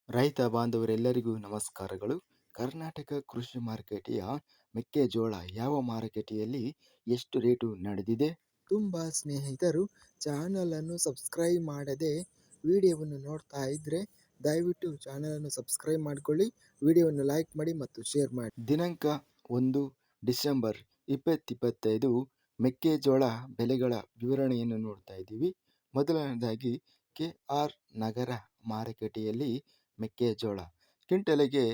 ರೈತ ಬಾಂಧವರೆಲ್ಲರಿಗೂ ನಮಸ್ಕಾರಗಳು. ಕರ್ನಾಟಕ ಕೃಷಿ ಮಾರುಕಟ್ಟೆಯ ಮೆಕ್ಕೆಜೋಳ ಯಾವ ಮಾರುಕಟ್ಟೆಯಲ್ಲಿ ಎಷ್ಟು ರೇಟು ನಡೆದಿದೆ? ತುಂಬ ಸ್ನೇಹಿತರು ಚಾನಲನ್ನು ಸಬ್ಸ್ಕ್ರೈಬ್ ಮಾಡದೆ ವಿಡಿಯೋವನ್ನು ನೋಡ್ತಾ ಇದ್ದರೆ ದಯವಿಟ್ಟು ಚಾನಲನ್ನು ಸಬ್ಸ್ಕ್ರೈಬ್ ಮಾಡಿಕೊಳ್ಳಿ, ವಿಡಿಯೋವನ್ನು ಲೈಕ್ ಮಾಡಿ ಮತ್ತು ಶೇರ್ ಮಾಡಿ. ದಿನಾಂಕ 1 ಡಿಸೆಂಬರ್ 2025 ಮೆಕ್ಕೆಜೋಳ ಬೆಲೆಗಳ ವಿವರಣೆಯನ್ನು ನೋಡ್ತಾ ಇದ್ದೀವಿ. ಮೊದಲನೇದಾಗಿ KR ನಗರ ಮಾರುಕಟ್ಟೆಯಲ್ಲಿ ಮೆಕ್ಕೆಜೋಳ ಕ್ವಿಂಟಲಿಗೆ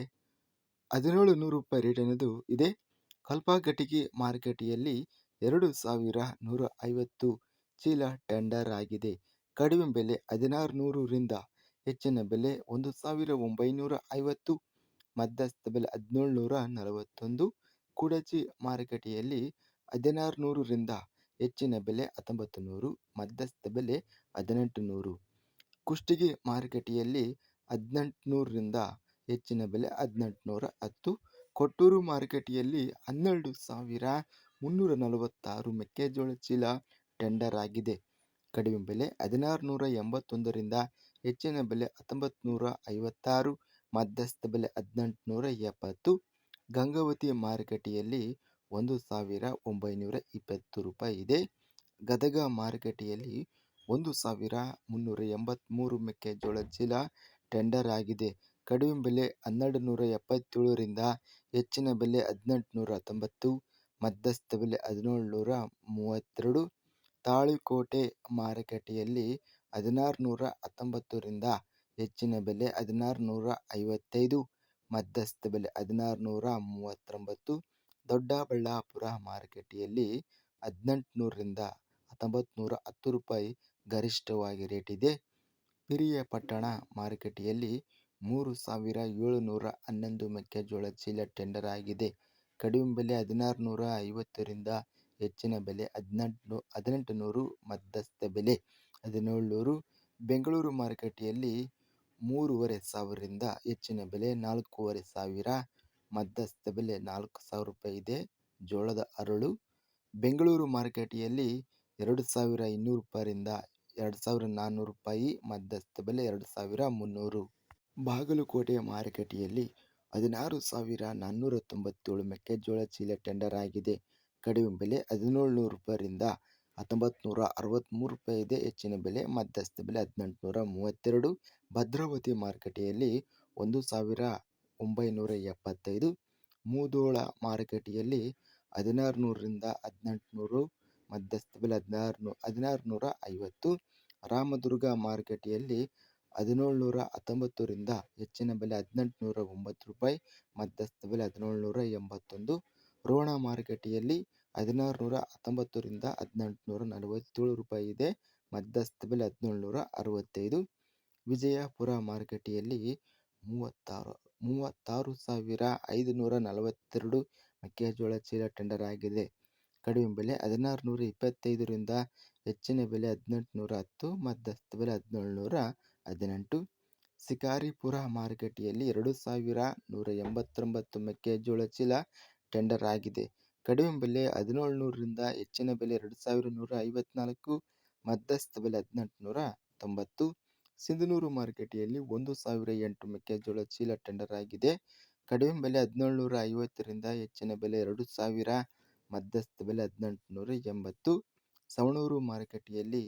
1700 ರೂಪಾಯಿ ರೇಟ್ ಅನ್ನೋದು ಇದೆ. ಕಲ್ಪಾಘಟಗಿ ಮಾರುಕಟ್ಟೆಯಲ್ಲಿ 2150 ಚೀಲ ಟೆಂಡರ್ ಆಗಿದೆ. ಕಡಿಮೆ ಬೆಲೆ 1600ರಿಂದ ಹೆಚ್ಚಿನ ಬೆಲೆ 1950, ಮಧ್ಯಸ್ಥ ಬೆಲೆ 1741. ಕುಡಚಿ ಮಾರುಕಟ್ಟೆಯಲ್ಲಿ 1600ರಿಂದ ಹೆಚ್ಚಿನ ಬೆಲೆ 1900, ಮಧ್ಯಸ್ಥ ಬೆಲೆ 1800. ಕುಷ್ಟಗಿ ಮಾರುಕಟ್ಟೆಯಲ್ಲಿ 1800ರಿಂದ ಹೆಚ್ಚಿನ ಬೆಲೆ 1810. ಕೊಟ್ಟೂರು ಮಾರುಕಟ್ಟೆಯಲ್ಲಿ 12,346 ಮೆಕ್ಕೆಜೋಳ ಚೀಲ ಟೆಂಡರ್ ಆಗಿದೆ. ಕಡಿಮೆ ಬೆಲೆ 1681ರಿಂದ ಹೆಚ್ಚಿನ ಬೆಲೆ 1956, ಮಧ್ಯಸ್ಥ ಬೆಲೆ 1870. ಗಂಗಾವತಿ ಮಾರುಕಟ್ಟೆಯಲ್ಲಿ 1,920 ರೂಪಾಯಿ ಇದೆ. ಗದಗ ಮಾರುಕಟ್ಟೆಯಲ್ಲಿ 1,383 ಮೆಕ್ಕೆಜೋಳ ಚೀಲ ಟೆಂಡರ್ ಆಗಿದೆ. ಕಡಿಮೆ ಬೆಲೆ 1277ರಿಂದ ಹೆಚ್ಚಿನ ಬೆಲೆ 1819, ಮಧ್ಯಸ್ಥ ಬೆಲೆ 1732. ತಾಳಿಕೋಟೆ ಮಾರುಕಟ್ಟೆಯಲ್ಲಿ 1619ರಿಂದ ಹೆಚ್ಚಿನ ಬೆಲೆ 1655, ಮಧ್ಯಸ್ಥ ಬೆಲೆ 1639. ದೊಡ್ಡಬಳ್ಳಾಪುರ ಮಾರುಕಟ್ಟೆಯಲ್ಲಿ 1800ರಿಂದ 1910 ರೂಪಾಯಿ ಗರಿಷ್ಠವಾಗಿ ರೇಟ್ ಇದೆ. ಪಿರಿಯಾಪಟ್ಟಣ ಮಾರುಕಟ್ಟೆಯಲ್ಲಿ 3,711 ಮೆಕ್ಕೆಜೋಳ ಚೀಲ ಟೆಂಡರ್ ಆಗಿದೆ. ಕಡಿಮೆ ಬೆಲೆ 1650ರಿಂದ ಹೆಚ್ಚಿನ ಬೆಲೆ 1800, ಮಧ್ಯಸ್ಥ ಬೆಲೆ 1700. ಬೆಂಗಳೂರು ಮಾರುಕಟ್ಟೆಯಲ್ಲಿ 3500ರಿಂದ ಹೆಚ್ಚಿನ ಬೆಲೆ 4500, ಮಧ್ಯಸ್ಥ ಬೆಲೆ 4000 ರೂಪಾಯಿ ಇದೆ. ಜೋಳದ ಅರಳು ಬೆಂಗಳೂರು ಮಾರುಕಟ್ಟೆಯಲ್ಲಿ 2200 ರೂಪಾಯಿರಿಂದ 2400 ರೂಪಾಯಿ, ಮಧ್ಯಸ್ಥ ಬೆಲೆ 2300. ಬಾಗಲಕೋಟೆ ಮಾರುಕಟ್ಟೆಯಲ್ಲಿ 16,497 ಮೆಕ್ಕೆಜೋಳ ಚೀಲ ಟೆಂಡರ್ ಆಗಿದೆ. ಕಡಿಮೆ ಬೆಲೆ 1700 ರೂಪಾಯಿರಿಂದ 1963 ರೂಪಾಯಿ ಇದೆ. ಹೆಚ್ಚಿನ ಬೆಲೆ ಮಧ್ಯಸ್ಥ ಬೆಲೆ 1832. ಭದ್ರಾವತಿ ಮಾರುಕಟ್ಟೆಯಲ್ಲಿ 1,975. ಮುಧೋಳ ಮಾರುಕಟ್ಟೆಯಲ್ಲಿ 1600ರಿಂದ 1800, ಮಧ್ಯಸ್ಥ ಬೆಲೆ 1650. ರಾಮದುರ್ಗ ಮಾರುಕಟ್ಟೆಯಲ್ಲಿ 1719ರಿಂದ ಹೆಚ್ಚಿನ ಬೆಲೆ 1809 ರೂಪಾಯಿ, ಮಧ್ಯಸ್ಥ ಬೆಲೆ 1781. ರೋಣ ಮಾರುಕಟ್ಟೆಯಲ್ಲಿ 1619ರಿಂದ 1847 ರೂಪಾಯಿ ಇದೆ. ಮಧ್ಯಸ್ಥ ಬೆಲೆ 1765. ವಿಜಯಪುರ ಮಾರುಕಟ್ಟೆಯಲ್ಲಿ 36,542 ಮೆಕ್ಕೆಜೋಳ ಚೀಲ ಟೆಂಡರ್ ಆಗಿದೆ. ಕಡಿಮೆ ಬೆಲೆ 1625ರಿಂದ ಹೆಚ್ಚಿನ ಬೆಲೆ 1810, ಮಧ್ಯಸ್ಥ ಬೆಲೆ 1718. ಶಿಕಾರಿಪುರ ಮಾರುಕಟ್ಟೆಯಲ್ಲಿ 2,189 ಮೆಕ್ಕೆಜೋಳ ಚೀಲ ಟೆಂಡರ್ ಆಗಿದೆ. ಕಡಿಮೆ ಬೆಲೆ 1700ರಿಂದ ಹೆಚ್ಚಿನ ಬೆಲೆ 2,154, ಮಧ್ಯಸ್ಥ ಬೆಲೆ 1890. ಸಿಂಧನೂರು ಮಾರುಕಟ್ಟೆಯಲ್ಲಿ 1,008 ಮೆಕ್ಕೆಜೋಳ ಚೀಲ ಟೆಂಡರ್ ಆಗಿದೆ. ಕಡಿಮೆ ಬೆಲೆ 1750ರಿಂದ ಹೆಚ್ಚಿನ ಬೆಲೆ 2,000, ಮಧ್ಯಸ್ಥ ಬೆಲೆ 1880. ಸವಣೂರು ಮಾರುಕಟ್ಟೆಯಲ್ಲಿ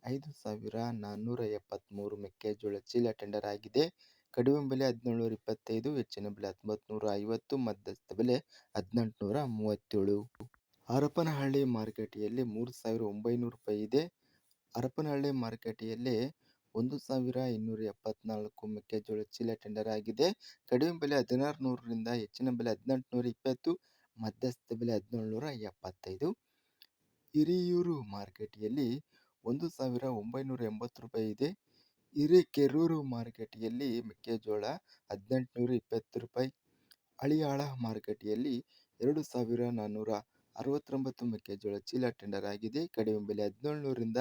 5,473 ಮೆಕ್ಕೆಜೋಳ ಚೀಲ ಟೆಂಡರ್ ಆಗಿದೆ. ಕಡಿಮೆ ಬೆಲೆ 1725, ಹೆಚ್ಚಿನ ಬೆಲೆ 1950, ಮಧ್ಯಸ್ಥ ಬೆಲೆ 1837. ಹರಪನಹಳ್ಳಿ ಮಾರುಕಟ್ಟೆಯಲ್ಲಿ 3,900 ರೂಪಾಯಿ ಇದೆ. ಹರಪನಹಳ್ಳಿ ಮಾರುಕಟ್ಟೆಯಲ್ಲಿ 1,274 ಮೆಕ್ಕೆಜೋಳ ಚೀಲ ಟೆಂಡರ್ ಆಗಿದೆ. ಕಡಿಮೆ ಬೆಲೆ 1600ರಿಂದ ಹೆಚ್ಚಿನ ಬೆಲೆ 1820, ಮಧ್ಯಸ್ಥ ಬೆಲೆ 1775. ಹಿರಿಯೂರು ಮಾರುಕಟ್ಟೆಯಲ್ಲಿ 1,980 ರೂಪಾಯಿ ಇದೆ. ಹಿರೇಕೆರೂರು ಮಾರುಕಟ್ಟೆಯಲ್ಲಿ ಮೆಕ್ಕೆಜೋಳ 1820 ರೂಪಾಯಿ. ಹಳಿಯಾಳ ಮಾರುಕಟ್ಟೆಯಲ್ಲಿ 2,469 ಮೆಕ್ಕೆಜೋಳ ಚೀಲ ಟೆಂಡರ್ ಆಗಿದೆ. ಕಡಿಮೆ ಬೆಲೆ 1700ರಿಂದ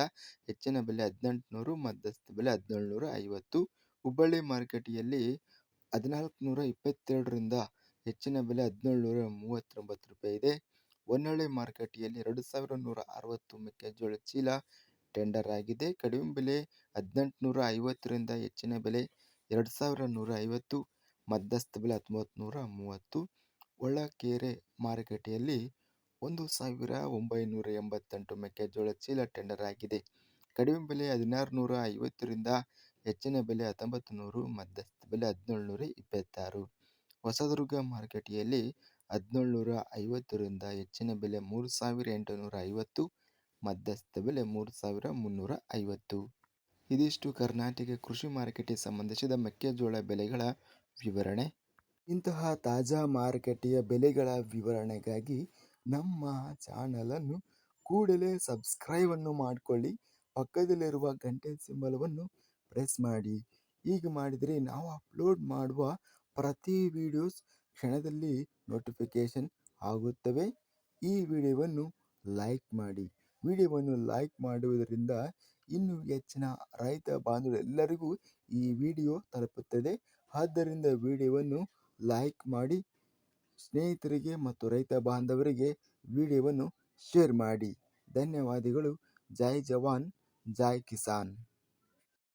ಹೆಚ್ಚಿನ ಬೆಲೆ 1800, ಮಧ್ಯಸ್ಥ ಬೆಲೆ 1750. ಹುಬ್ಬಳ್ಳಿ ಮಾರುಕಟ್ಟೆಯಲ್ಲಿ 1,422ರಿಂದ ಹೆಚ್ಚಿನ ಬೆಲೆ 1,739 ರೂಪಾಯಿ ಇದೆ. ಹೊನ್ನಾಳಿ ಮಾರುಕಟ್ಟೆಯಲ್ಲಿ 2,160 ಮೆಕ್ಕೆಜೋಳ ಚೀಲ ಟೆಂಡರ್ ಆಗಿದೆ. ಕಡಿಮೆ ಬೆಲೆ 1850ರಿಂದ ಹೆಚ್ಚಿನ ಬೆಲೆ 2150, ಮಧ್ಯಸ್ಥ ಬೆಲೆ 1930. ಒಳಕೆರೆ ಮಾರುಕಟ್ಟೆಯಲ್ಲಿ 1988 ಮೆಕ್ಕೆಜೋಳ ಚೀಲ ಟೆಂಡರ್ ಆಗಿದೆ. ಕಡಿಮೆ ಬೆಲೆ 1650ರಿಂದ ಹೆಚ್ಚಿನ ಬೆಲೆ 1900, ಮಧ್ಯಸ್ಥ ಬೆಲೆ 1726. ಹೊಸದುರ್ಗ ಮಾರುಕಟ್ಟೆಯಲ್ಲಿ 1750ರಿಂದ ಹೆಚ್ಚಿನ ಬೆಲೆ 3850, ಮಧ್ಯಸ್ಥ ಬೆಲೆ 3350. ಇದಿಷ್ಟು ಕರ್ನಾಟಕ ಕೃಷಿ ಮಾರುಕಟ್ಟೆ ಸಂಬಂಧಿಸಿದ ಮೆಕ್ಕೆಜೋಳ ಬೆಲೆಗಳ ವಿವರಣೆ. ಇಂತಹ ತಾಜಾ ಮಾರುಕಟ್ಟೆಯ ಬೆಲೆಗಳ ವಿವರಣೆಗಾಗಿ ನಮ್ಮ ಚಾನಲನ್ನು ಕೂಡಲೇ ಸಬ್ಸ್ಕ್ರೈಬನ್ನು ಮಾಡಿಕೊಳ್ಳಿ. ಪಕ್ಕದಲ್ಲಿರುವ ಗಂಟೆ ಸಿಂಬಲವನ್ನು ಪ್ರೆಸ್ ಮಾಡಿ. ಹೀಗೆ ಮಾಡಿದರೆ ನಾವು ಅಪ್ಲೋಡ್ ಮಾಡುವ ಪ್ರತಿ ವಿಡಿಯೋಸ್ ಕ್ಷಣದಲ್ಲಿ ನೋಟಿಫಿಕೇಶನ್ ಆಗುತ್ತವೆ. ಈ ವಿಡಿಯೋವನ್ನು ಲೈಕ್ ಮಾಡಿ. ವಿಡಿಯೋವನ್ನು ಲೈಕ್ ಮಾಡುವುದರಿಂದ ಇನ್ನೂ ಹೆಚ್ಚಿನ ರೈತ ಬಾಂಧವರೆಲ್ಲರಿಗೂ ಈ ವಿಡಿಯೋ ತಲುಪುತ್ತದೆ. ಆದ್ದರಿಂದ ವಿಡಿಯೋವನ್ನು ಲೈಕ್ ಮಾಡಿ, ಸ್ನೇಹಿತರಿಗೆ ಮತ್ತು ರೈತ ಬಾಂಧವರಿಗೆ ವಿಡಿಯೋವನ್ನು ಶೇರ್ ಮಾಡಿ. ಧನ್ಯವಾದಗಳು. ಜೈ ಜವಾನ್, ಜೈ ಕಿಸಾನ್.